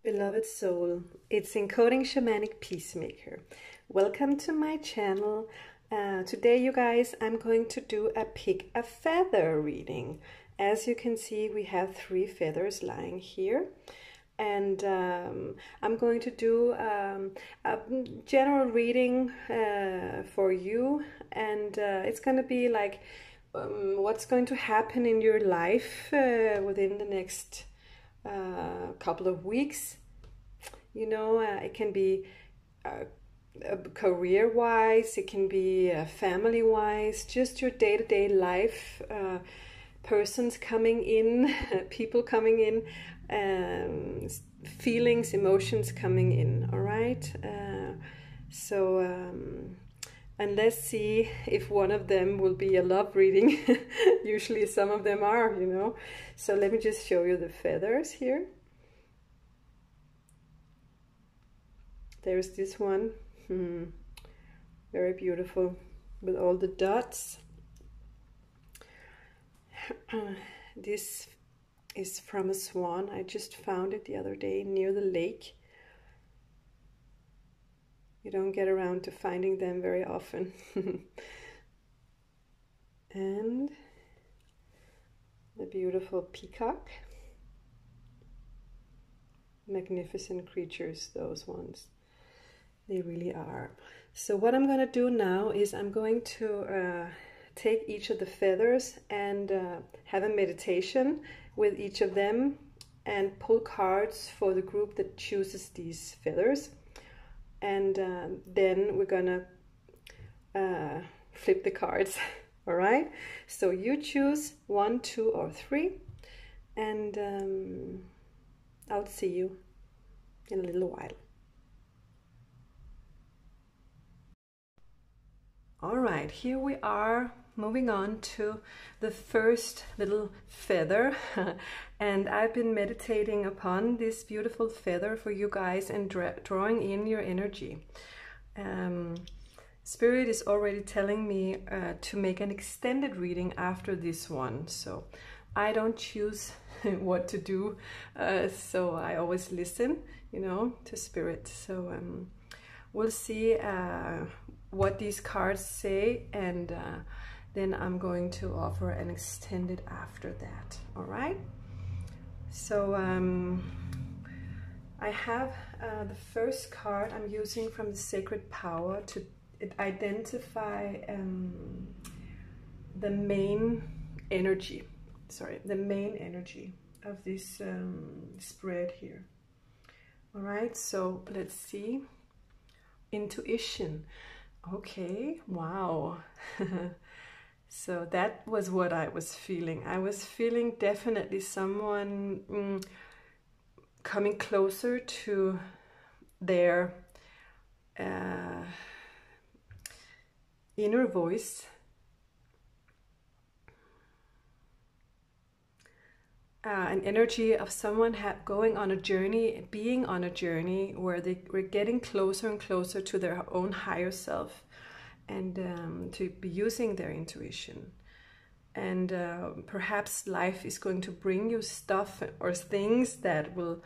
Beloved soul, it's Encoding Shamanic Peacemaker. Welcome to my channel. Today, you guys, I'm going to do a pick a feather reading. As you can see, we have 3 feathers lying here. And I'm going to do a general reading for you. And it's going to be like what's going to happen in your life within the next couple of weeks. You know, it can be career-wise, it can be family-wise, just your day-to-day life, persons coming in, people coming in, feelings, emotions coming in, all right? And let's see if one of them will be a love reading. Usually some of them are, you know. So let me just show you the feathers here. There's this one. Very beautiful with all the dots. This is from a swan. I just found it the other day near the lake. You don't get around to finding them very often. And the beautiful peacock. Magnificent creatures, those ones. They really are. So what I'm going to do now is I'm going to take each of the feathers and have a meditation with each of them and pull cards for the group that chooses these feathers. And then we're gonna flip the cards. All right, so you choose 1, 2, or 3, and I'll see you in a little while. All right, here we are, moving on to the first little feather. And I've been meditating upon this beautiful feather for you guys and drawing in your energy. Spirit is already telling me to make an extended reading after this one. So I don't choose what to do. So I always listen, you know, to Spirit. So we'll see what these cards say, and then I'm going to offer an extended after that. All right, so I have the first card I'm using from the Sacred Power to identify the main energy, the main energy of this spread here. All right, so let's see. Intuition. Okay, wow. So that was what I was feeling. I was feeling definitely someone coming closer to their inner voice. An energy of someone going on a journey, being on a journey where they were getting closer and closer to their own higher self, and to be using their intuition. And perhaps life is going to bring you stuff or things that will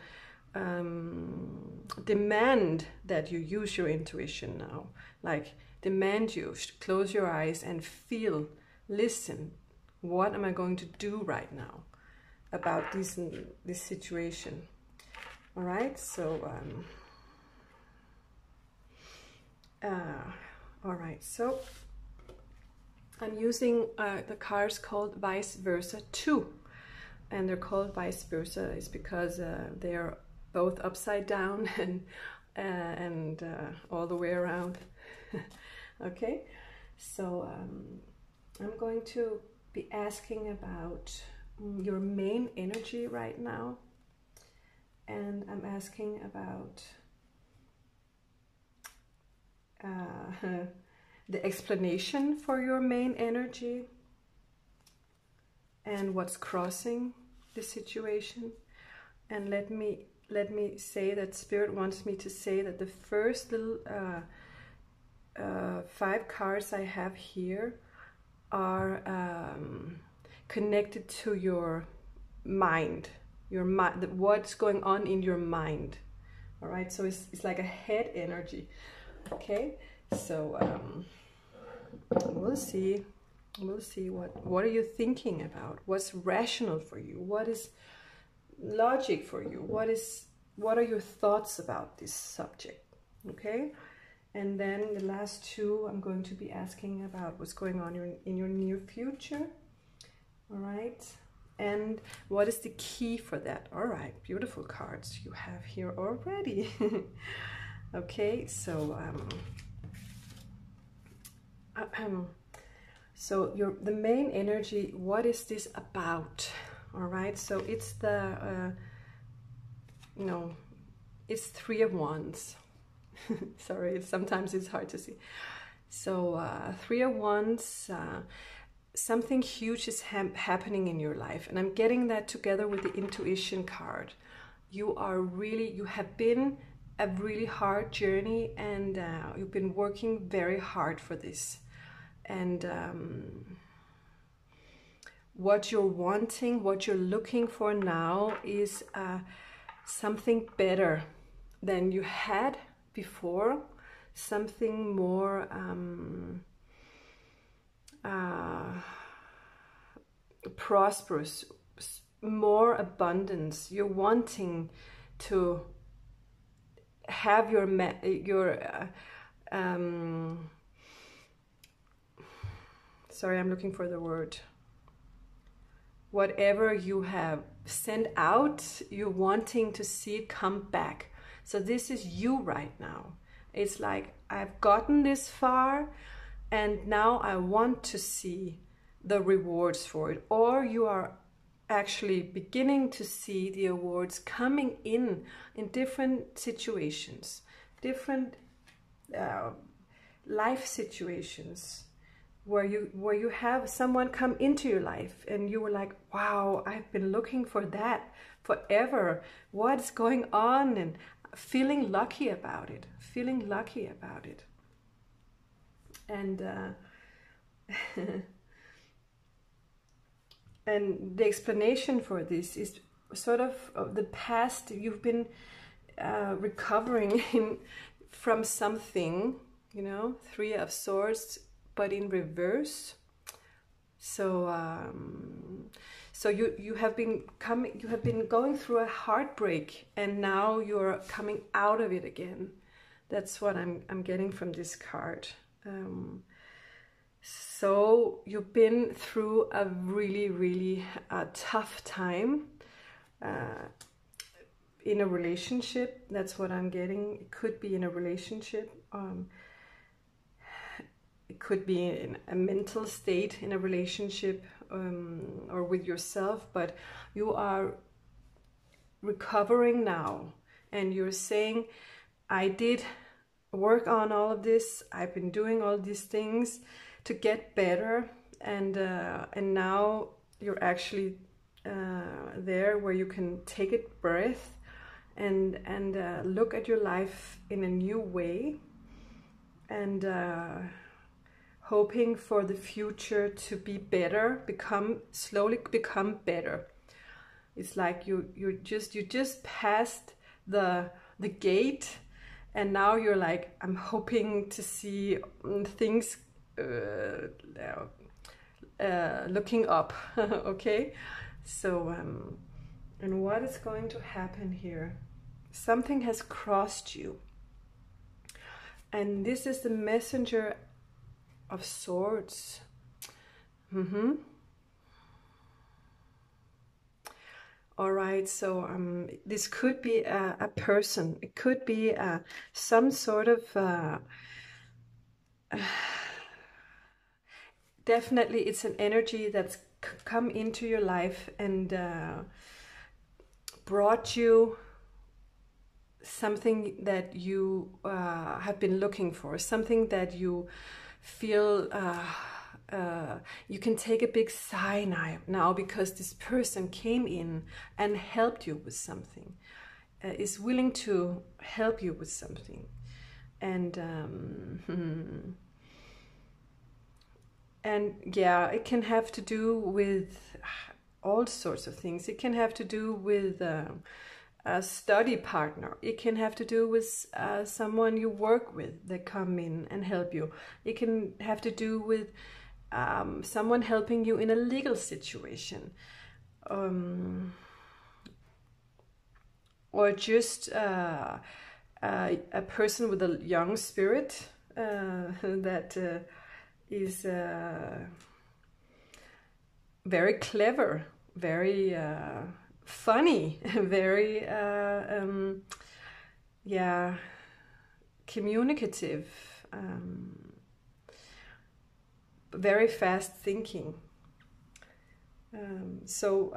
demand that you use your intuition now. Like demand you close your eyes and feel, listen, what am I going to do right now about this situation? All right, so all right, so I'm using the cards called Vice Versa 2, and they're called Vice Versa is because they are both upside down and all the way around. Okay, so I'm going to be asking about your main energy right now, and I'm asking about the explanation for your main energy and what's crossing the situation. And let me say that Spirit wants me to say that the first little 5 cards I have here are connected to your mind, what's going on in your mind. All right, so it's like a head energy. Okay, so we'll see what are you thinking about? What's rational for you? What is logic for you? What are your thoughts about this subject? Okay, and then the last two, I'm going to be asking about what's going on in your near future. All right, and what is the key for that? All right, beautiful cards you have here already. Okay, so so the main energy, what is this about? All right, so it's the it's Three of Wands. Sorry, sometimes it's hard to see. So Three of Wands, something huge is happening in your life, and I'm getting that together with the intuition card. You have been a really hard journey, and you've been working very hard for this. And what you're wanting, what you're looking for now is something better than you had before, something more prosperous, more abundance. You're wanting to have your sorry, I'm looking for the word. Whatever you have sent out, you're wanting to see it come back. So this is you right now. It's like, I've gotten this far, and now I want to see the rewards for it. Or you are actually beginning to see the awards coming in different situations, different life situations, where you have someone come into your life and you were like, wow, I've been looking for that forever. What's going on? And feeling lucky about it, and and the explanation for this is sort of the past. You've been recovering from something, Three of Swords, but in reverse. So so you have been going through a heartbreak, and now you're coming out of it again. That's what I'm getting from this card. So you've been through a really tough time in a relationship. That's what I'm getting. It could be in a relationship. It could be in a mental state in a relationship, or with yourself, but you are recovering now, and you're saying, I did work on all of this. I've been doing all these things to get better, and now you're actually there where you can take a breath and look at your life in a new way, and hoping for the future to be better, slowly become better. It's like you just passed the gate, and now you're like, I'm hoping to see things looking up. Okay, so and what is going to happen here? Something has crossed you, and this is the Messenger of Swords. All right, so this could be a person. It could be some sort of definitely it's an energy that's come into your life and brought you something that you have been looking for, something that you feel you can take a big sigh now because this person came in and helped you with something, is willing to help you with something. And and yeah, it can have to do with all sorts of things. It can have to do with a study partner. It can have to do with someone you work with that come in and help you. It can have to do with someone helping you in a legal situation, or just a person with a young spirit that is very clever, very funny, very yeah, communicative, very fast thinking. So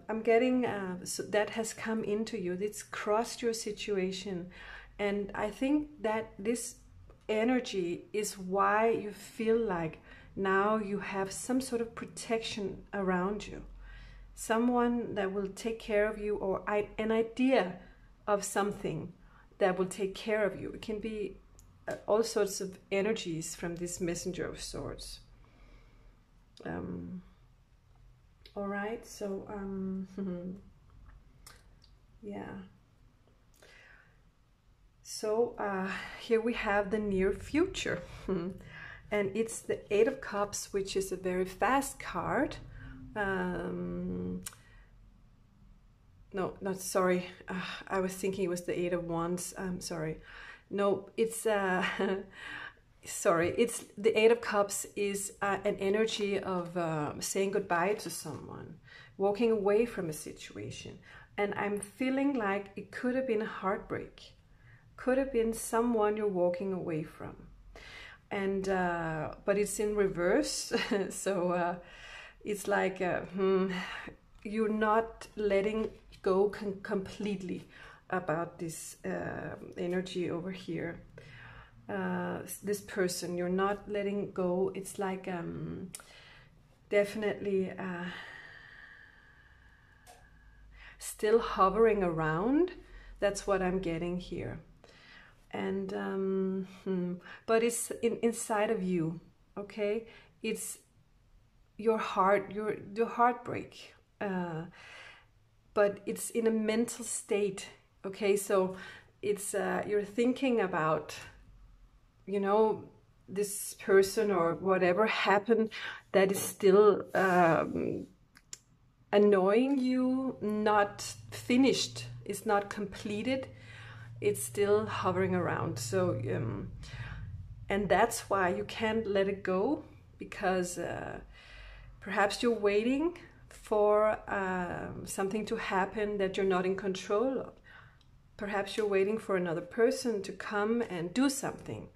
I'm getting so that has come into you. It's crossed your situation, and I think that this energy is why you feel like now you have some sort of protection around you, someone that will take care of you, or an idea of something that will take care of you. It can be all sorts of energies from this messenger of swords. All right, so yeah. So here we have the near future, and it's the Eight of Cups, which is a very fast card. No, not sorry. I was thinking it was the Eight of Wands. I'm sorry. No, it's sorry. It's the Eight of Cups is an energy of saying goodbye to someone, walking away from a situation, and I'm feeling like it could have been a heartbreak. Could have been someone you're walking away from, and but it's in reverse. So it's like you're not letting go completely about this energy over here. This person, you're not letting go. It's like definitely still hovering around. That's what I'm getting here. And but it's inside of you, okay? It's your heart, your heartbreak, but it's in a mental state, okay? So it's you're thinking about, you know, this person or whatever happened that is still annoying you, not finished, it's not completed. It's still hovering around. So and that's why you can't let it go, because perhaps you're waiting for something to happen that you're not in control of. Perhaps you're waiting for another person to come and do something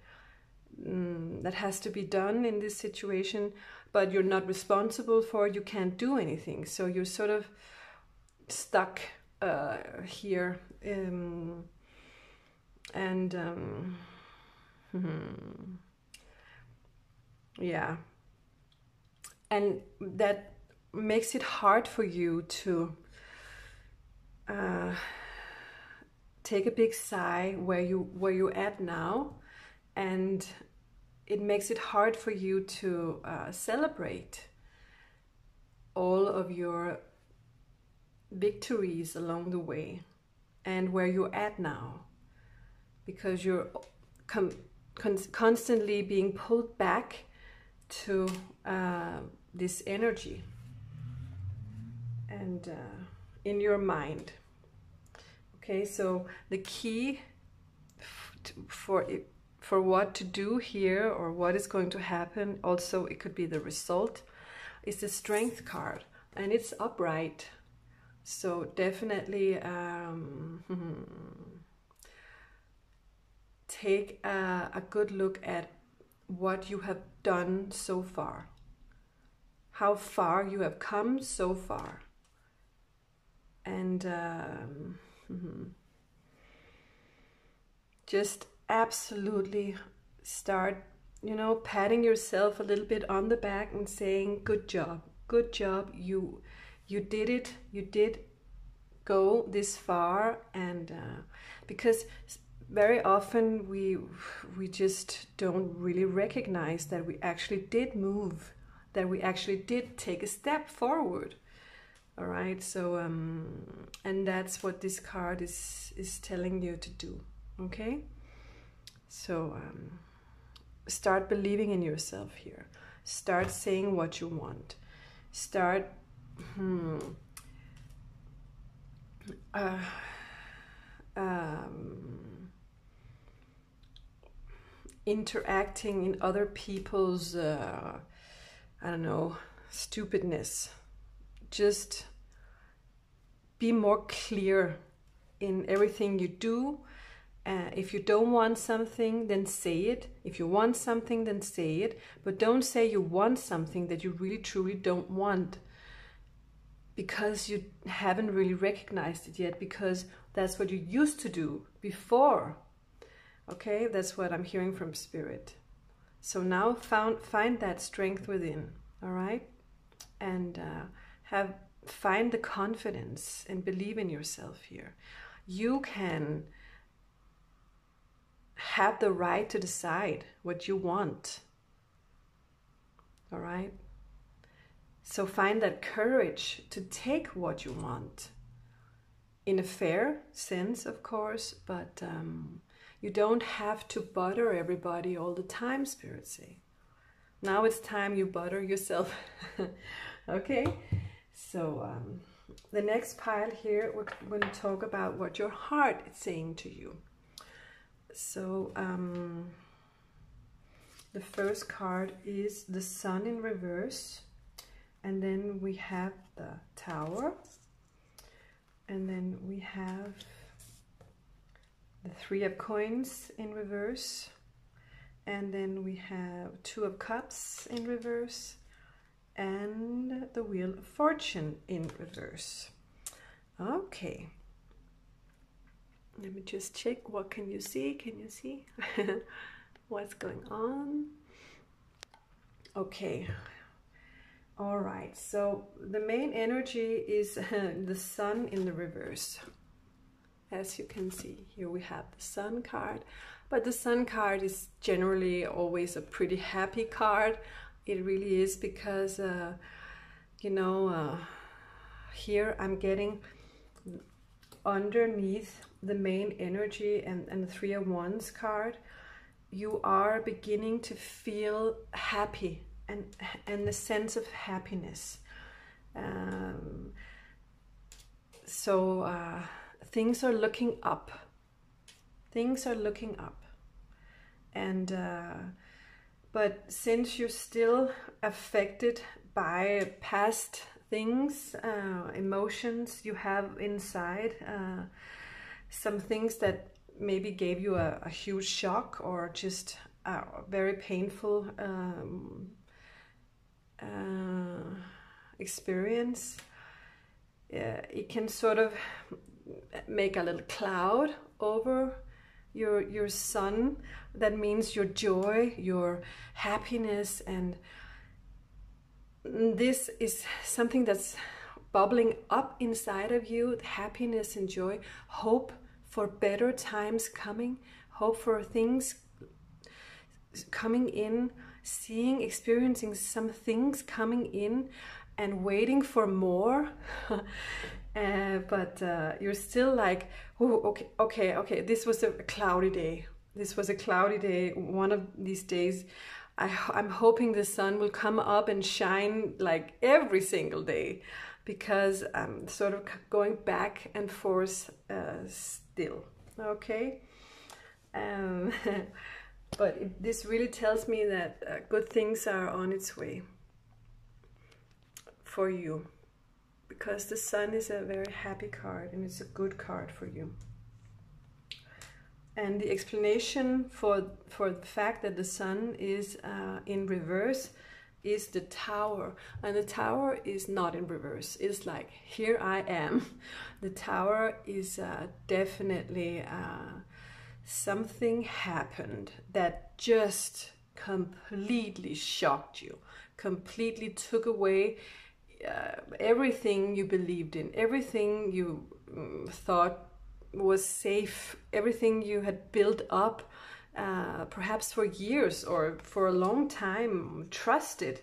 that has to be done in this situation, but you're not responsible for it. You can't do anything. So you're sort of stuck here. And yeah, and that makes it hard for you to take a big sigh where you're at now, and it makes it hard for you to celebrate all of your victories along the way and where you're at now, because you're constantly being pulled back to this energy and in your mind. Okay, so the key for what to do here, or what is going to happen, also it could be the result, is the Strength card, and it's upright. So definitely take a good look at what you have done so far, how far you have come so far, and just absolutely start, you know, patting yourself a little bit on the back and saying, good job, you did it, you did go this far. And because very often we just don't really recognize that we actually did move, that we actually did take a step forward. All right, so and that's what this card is telling you to do. Okay, so start believing in yourself here. Start saying what you want. Start interacting in other people's I don't know, stupidness. Just be more clear in everything you do. If you don't want something, then say it. If you want something, then say it. But don't say you want something that you really truly don't want, because you haven't really recognized it yet, because that's what you used to do before. Okay, that's what I'm hearing from Spirit. So now find that strength within, all right? And find the confidence and believe in yourself here. You can have the right to decide what you want, all right? So find that courage to take what you want, in a fair sense, of course, but you don't have to butter everybody all the time, Spirit say. Now it's time you butter yourself. Okay, so the next pile here, we're going to talk about what your heart is saying to you. So the first card is the Sun in reverse, and then we have the Tower, and then we have the Three of Coins in reverse, and then we have Two of Cups in reverse, and the Wheel of Fortune in reverse. Okay, let me just check. What can you see? Can you see what's going on? Okay, all right, so the main energy is the Sun in the reverse. As you can see, here we have the Sun card, but the Sun card is generally always a pretty happy card. It really is, because you know, here I'm getting underneath the main energy and the Three of Wands card, you are beginning to feel happy and the sense of happiness. So things are looking up. Things are looking up. And but since you're still affected by past things, emotions you have inside, some things that maybe gave you a huge shock or just a very painful experience, it can sort of make a little cloud over your sun. That means your joy, your happiness, and this is something that's bubbling up inside of you, happiness and joy, hope for better times coming, hope for things coming in, seeing, experiencing some things coming in and waiting for more. But you're still like, oh, okay, this was a cloudy day. This was a cloudy day. One of these days, I'm hoping the sun will come up and shine like every single day, because I'm sort of going back and forth still, okay? But this really tells me that good things are on its way for you, because the sun is a very happy card and it's a good card for you. And the explanation for the fact that the sun is in reverse is the Tower. And the Tower is not in reverse. It's like, here I am. The Tower is definitely something happened that just completely shocked you, completely took away everything you believed in, everything you thought was safe, everything you had built up, perhaps for years or for a long time, trusted.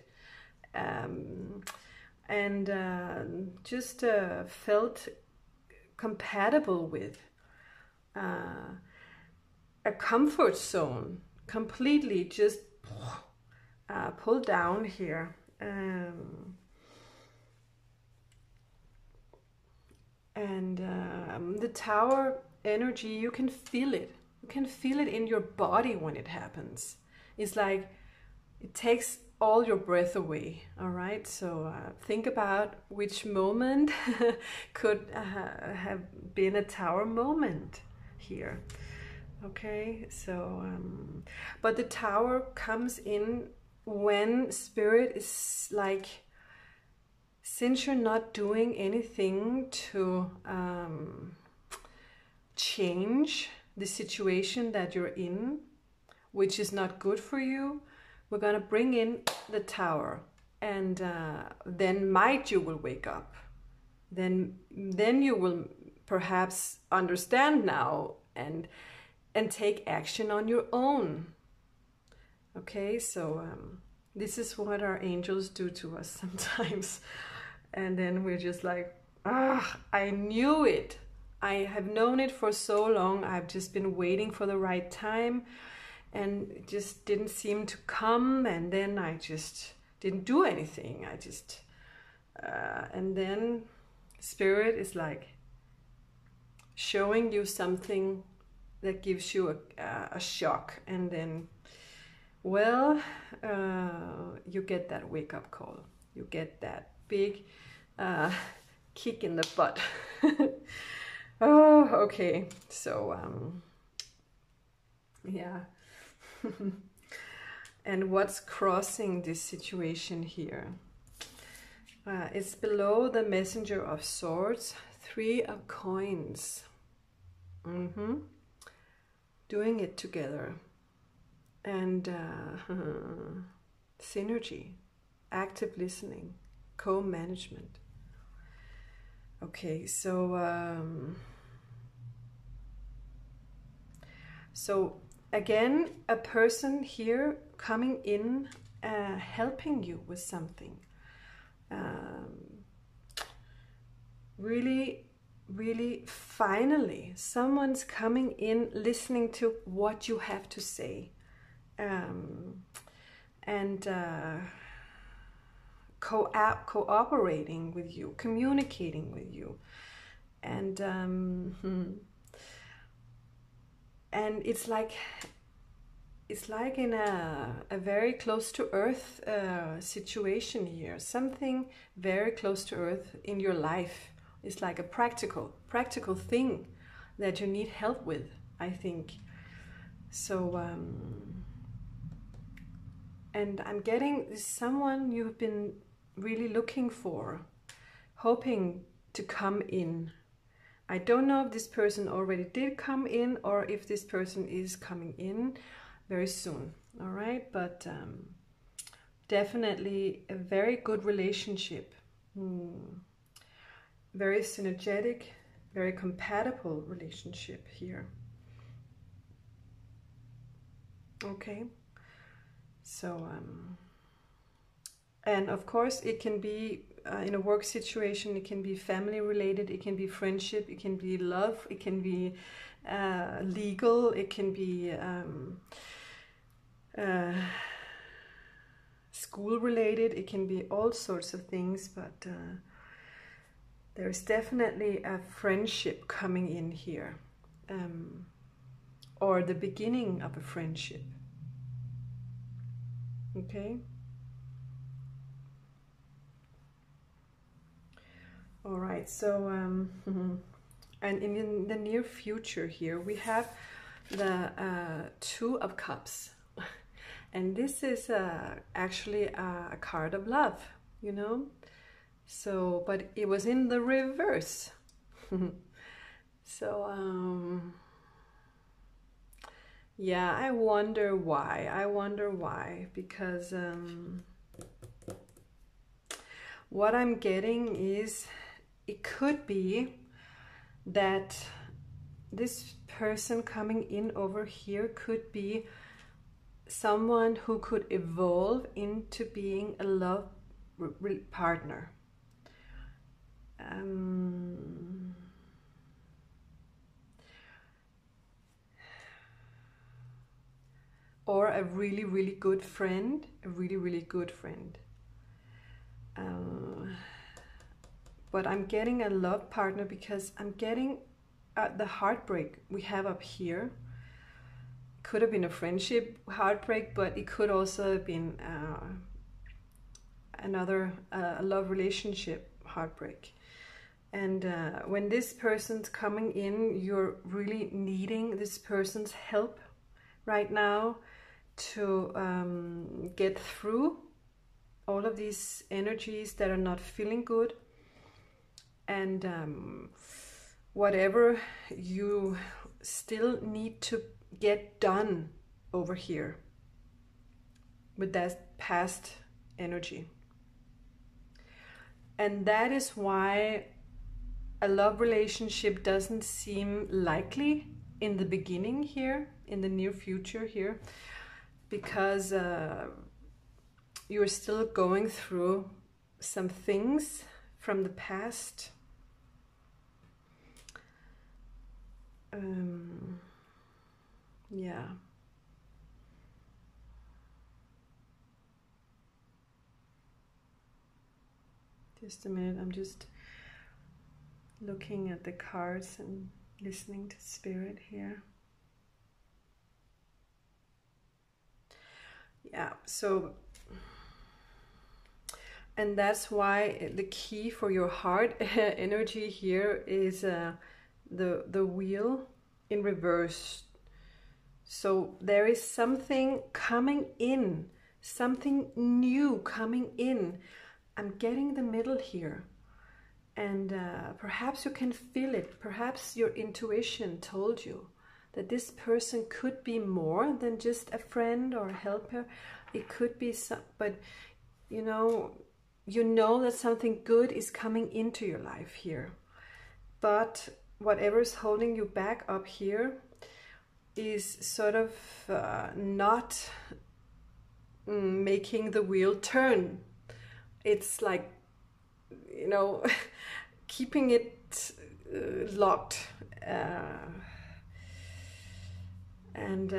and just felt compatible with, a comfort zone, completely just pulled down here. And the Tower energy, you can feel it. You can feel it in your body when it happens. It's like it takes all your breath away. All right, so think about which moment could have been a Tower moment here. Okay, so but the Tower comes in when Spirit is like, since you're not doing anything to change the situation that you're in, which is not good for you, we're gonna bring in the Tower, and then you will wake up. Then you will perhaps understand now and take action on your own. Okay, so this is what our angels do to us sometimes. And then we're just like, I knew it. I have known it for so long. I've just been waiting for the right time, and it just didn't seem to come. And then I just didn't do anything. I just, and then Spirit is like showing you something that gives you a shock. And then, well, you get that wake-up call. You get that big kick in the butt. Oh, okay. So, yeah. And what's crossing this situation here? It's below the Messenger of Swords, 3 of Coins. Doing it together. And synergy, active listening, co-management. Okay, so so again, a person here coming in, helping you with something. Really, finally, someone's coming in, listening to what you have to say. And cooperating with you, communicating with you, and it's like in a very close to earth situation here. Something very close to earth in your life. It's like a practical thing that you need help with, I think. So and I'm getting someone you've been really looking for, hoping to come in. I don't know if this person already did come in or if this person is coming in very soon. All right, but definitely a very good relationship. Very synergetic, very compatible relationship here. Okay. So, and of course it can be in a work situation, it can be family related, it can be friendship, it can be love, it can be legal, it can be school related, it can be all sorts of things, but there's definitely a friendship coming in here, or the beginning of a friendship. Okay. All right. So, and in the near future here, we have the 2 of Cups, and this is actually a card of love, you know. So, but it was in the reverse. So, yeah, I wonder why, because what I'm getting is, it could be that this person coming in over here could be someone who could evolve into being a love partner. or a really, really good friend, a really, really good friend. But I'm getting a love partner because I'm getting the heartbreak we have up here. Could have been a friendship heartbreak, but it could also have been another love relationship heartbreak. And when this person's coming in, you're really needing this person's help right now to get through all of these energies that are not feeling good. And whatever you still need to get done over here with that past energy. And that is why a love relationship doesn't seem likely in the beginning here, in the near future here, because you're still going through some things from the past. Yeah. Just a minute, I'm just looking at the cards and listening to Spirit here. Yeah, so, and that's why the key for your heart energy here is the wheel in reverse. So there is something coming in, something new coming in. I'm getting the middle here, and perhaps you can feel it. Perhaps your intuition told you that this person could be more than just a friend or a helper. It could be some, but you know that something good is coming into your life here. But whatever is holding you back up here is sort of not making the wheel turn. It's like, keeping it locked. And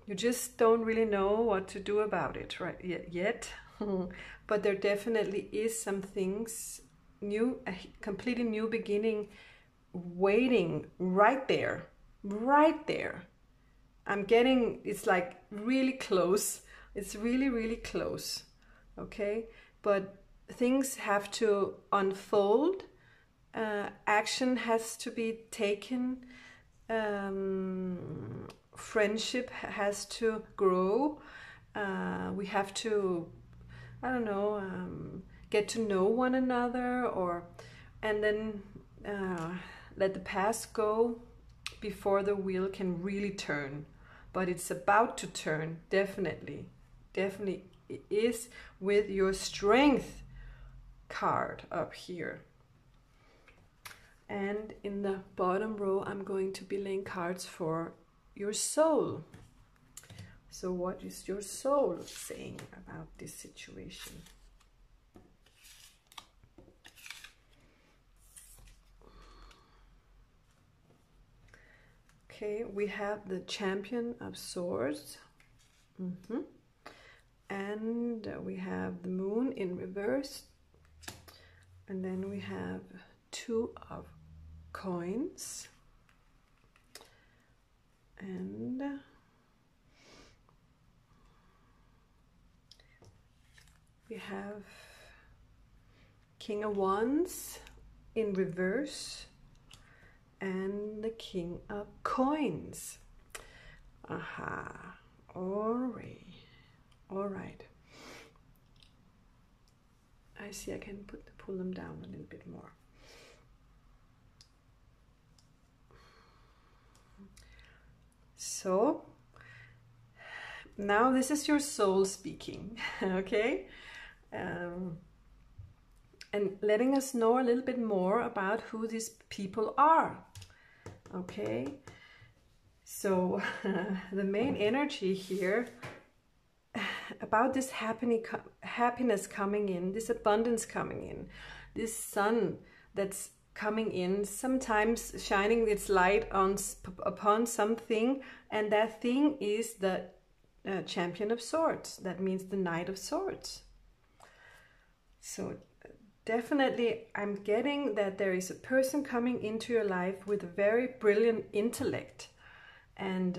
you just don't really know what to do about it right yet. But there definitely is some things new, a completely new beginning waiting right there. I'm getting, it's like really close. It's really, really close. Okay, but things have to unfold. Action has to be taken. Friendship has to grow. We have to, I don't know, get to know one another, and then let the past go before the wheel can really turn. But it's about to turn, definitely it is, with your strength card up here. And in the bottom row, I'm going to be laying cards for your soul. So what is your soul saying about this situation? Okay, we have the Champion of Swords. And we have the Moon in reverse. And then we have Two of Coins. And we have King of Wands in reverse. And the King of Coins. Aha. All right. I see I can pull them down a little bit more. So now this is your soul speaking, okay? And letting us know a little bit more about who these people are, okay? So the main energy here about this happiness coming in, this abundance coming in, this sun that's coming in, sometimes shining its light upon something, and that thing is the Champion of Swords. That means the Knight of Swords. So definitely I'm getting that there is a person coming into your life with a very brilliant intellect, and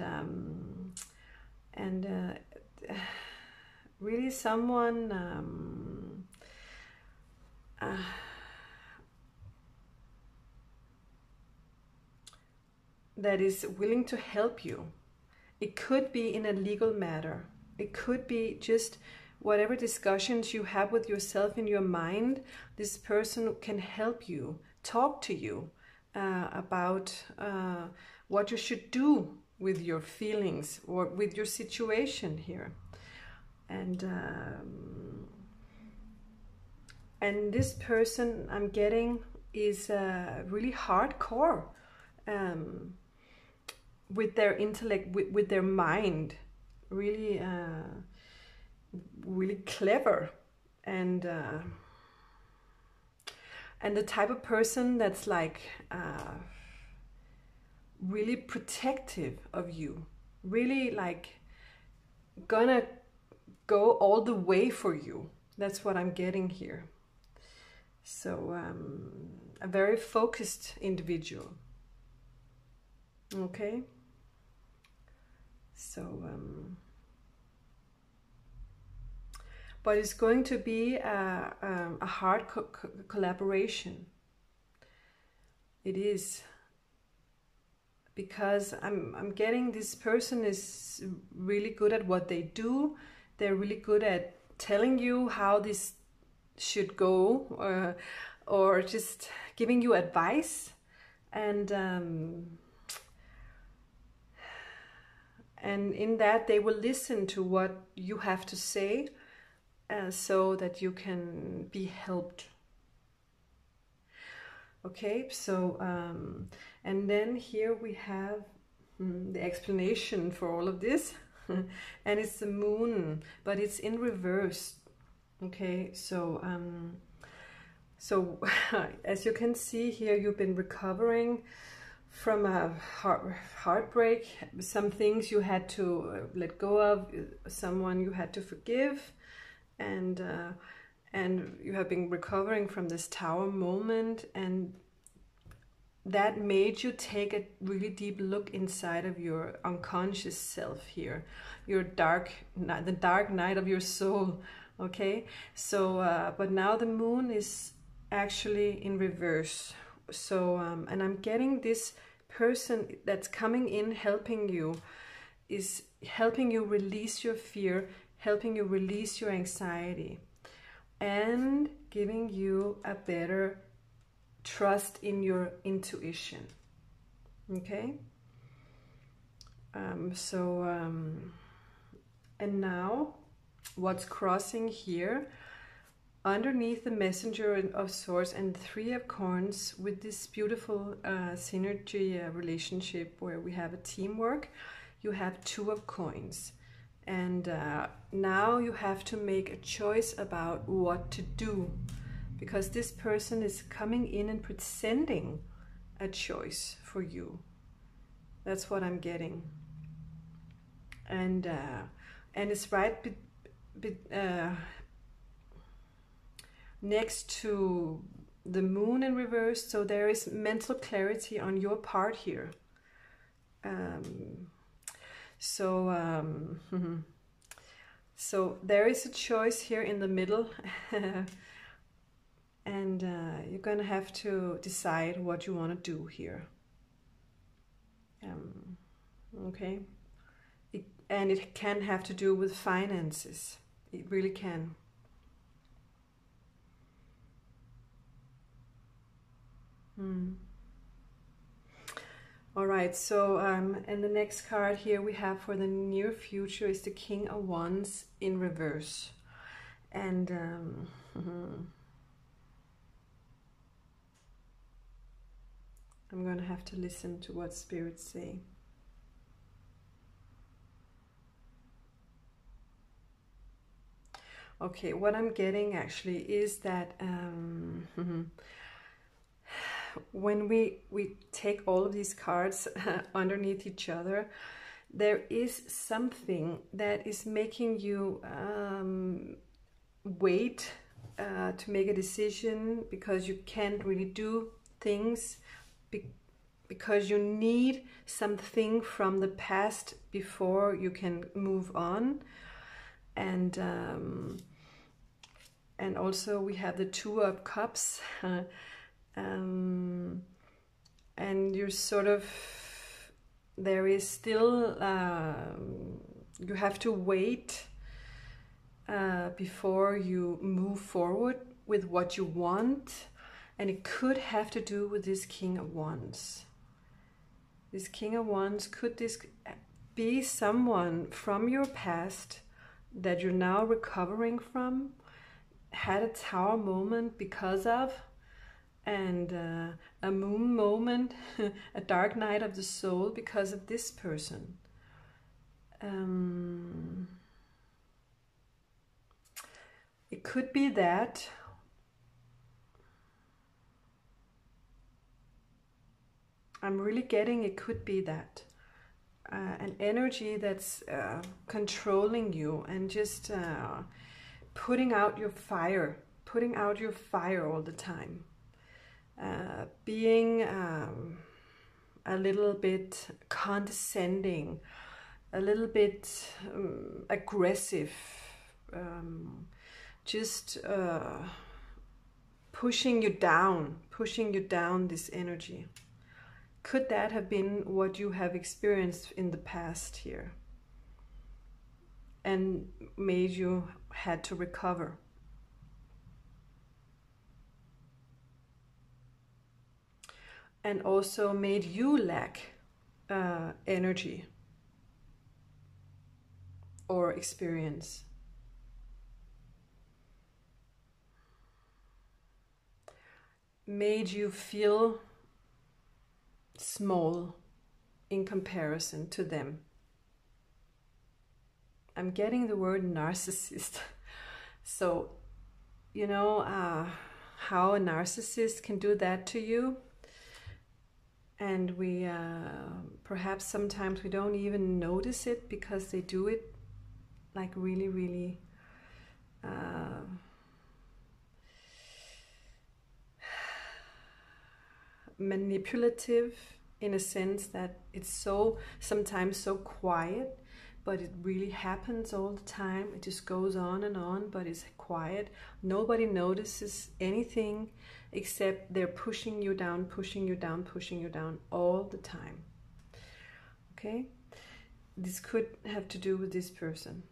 really someone that is willing to help you. It could be in a legal matter. It could be just whatever discussions you have with yourself in your mind. This person can help you, talk to you about what you should do with your feelings or with your situation here. And this person I'm getting is really hardcore with their intellect, with their mind, really really clever, and the type of person that's like really protective of you, really like gonna go all the way for you. That's what I'm getting here. So a very focused individual. Okay, so but it's going to be a hard collaboration. It is, because I'm getting this person is really good at what they do. They're really good at telling you how this should go, or just giving you advice, and in that they will listen to what you have to say, so that you can be helped. Okay, so and then here we have the explanation for all of this, and it's the moon, but it's in reverse. Okay, so so as you can see here, you've been recovering from a heartbreak, some things you had to let go of, someone you had to forgive, and you have been recovering from this tower moment, and that made you take a really deep look inside of your unconscious self here, your the dark night of your soul. Okay, so but now the moon is actually in reverse. So and I'm getting this person that's coming in, helping you, is helping you release your fear, helping you release your anxiety, and giving you a better trust in your intuition. Okay, and now what's crossing here underneath the Messenger of Swords and the Three of Coins, with this beautiful synergy relationship where we have a teamwork, you have Two of Coins. And now you have to make a choice about what to do, because this person is coming in and presenting a choice for you. That's what I'm getting. And it's right next to the moon in reverse, so there is mental clarity on your part here. So there is a choice here in the middle, and you're gonna have to decide what you want to do here. Okay, and it can have to do with finances. It really can. All right, so and the next card here we have for the near future is the King of Wands in reverse. And I'm going to have to listen to what spirits say. Okay, what I'm getting actually is that when we take all of these cards underneath each other, there is something that is making you wait to make a decision, because you can't really do things because you need something from the past before you can move on. And also we have the Two of Cups, and you're sort of, there is still, you have to wait before you move forward with what you want. And it could have to do with this King of Wands. This King of Wands, could this be someone from your past that you're now recovering from, had a Tower moment because of, and a Moon moment, a dark night of the soul because of this person. It could be that. I'm really getting it could be that. An energy that's controlling you and just putting out your fire all the time. Being a little bit condescending, a little bit aggressive, just pushing you down, this energy. Could that have been what you have experienced in the past here and made you had to recover? And also made you lack energy or experience. Made you feel small in comparison to them. I'm getting the word narcissist. So, you know how a narcissist can do that to you. And we perhaps sometimes we don't even notice it because they do it like really, really manipulative, in a sense that it's so sometimes so quiet, but it really happens all the time. It just goes on and on, but it's quiet. Nobody notices anything except they're pushing you down all the time. Okay, this could have to do with this person,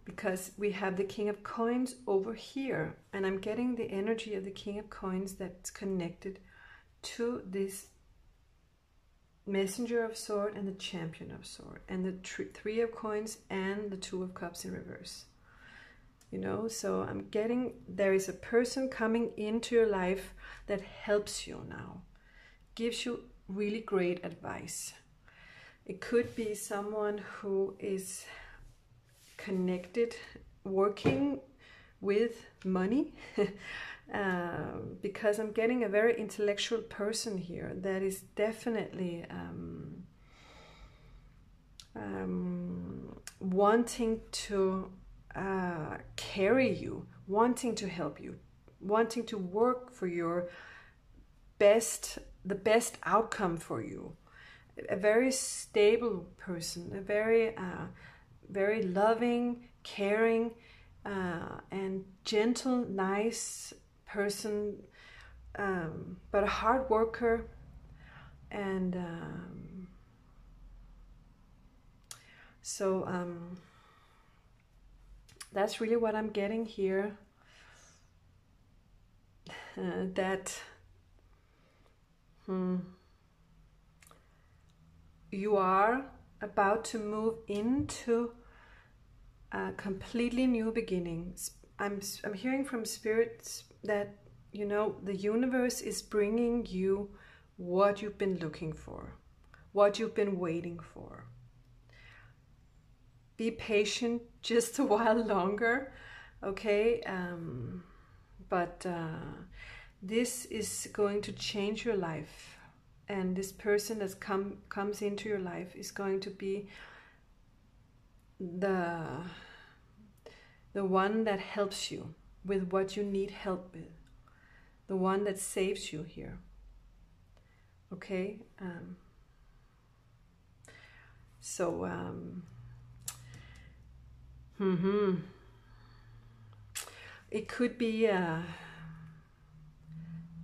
because we have the King of Coins over here, and I'm getting the energy of the King of Coins that's connected to this Messenger of Swords and the Champion of Swords, and the Three of Coins and the Two of Cups in reverse. You know, so I'm getting there is a person coming into your life that helps you now, gives you really great advice. It could be someone who is connected, working with money, because I'm getting a very intellectual person here that is definitely wanting to carry you, wanting to help you, wanting to work for your the best outcome for you. A very stable person, a very very loving, caring, and gentle, nice person, but a hard worker. And so that's really what I'm getting here. That you are about to move into a completely new beginning. I'm hearing from spirits that, you know, the universe is bringing you what you've been looking for, what you've been waiting for. be patient just a while longer, okay? But this is going to change your life, and this person that comes into your life is going to be the one that helps you with what you need help with, the one that saves you here, okay? It could be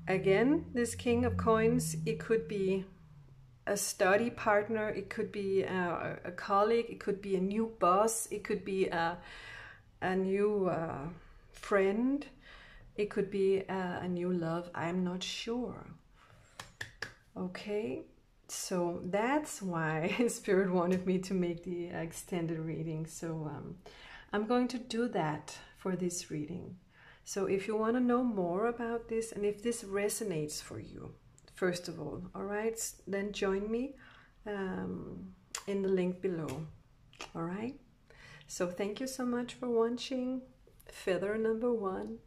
again, this King of Coins. It could be a study partner, it could be a colleague, it could be a new boss, it could be a new friend, it could be a new love. I'm not sure. Okay, so that's why Spirit wanted me to make the extended reading. So I'm going to do that for this reading. So if you want to know more about this, and if this resonates for you, first of all right, then join me in the link below. All right, so thank you so much for watching feather number 1.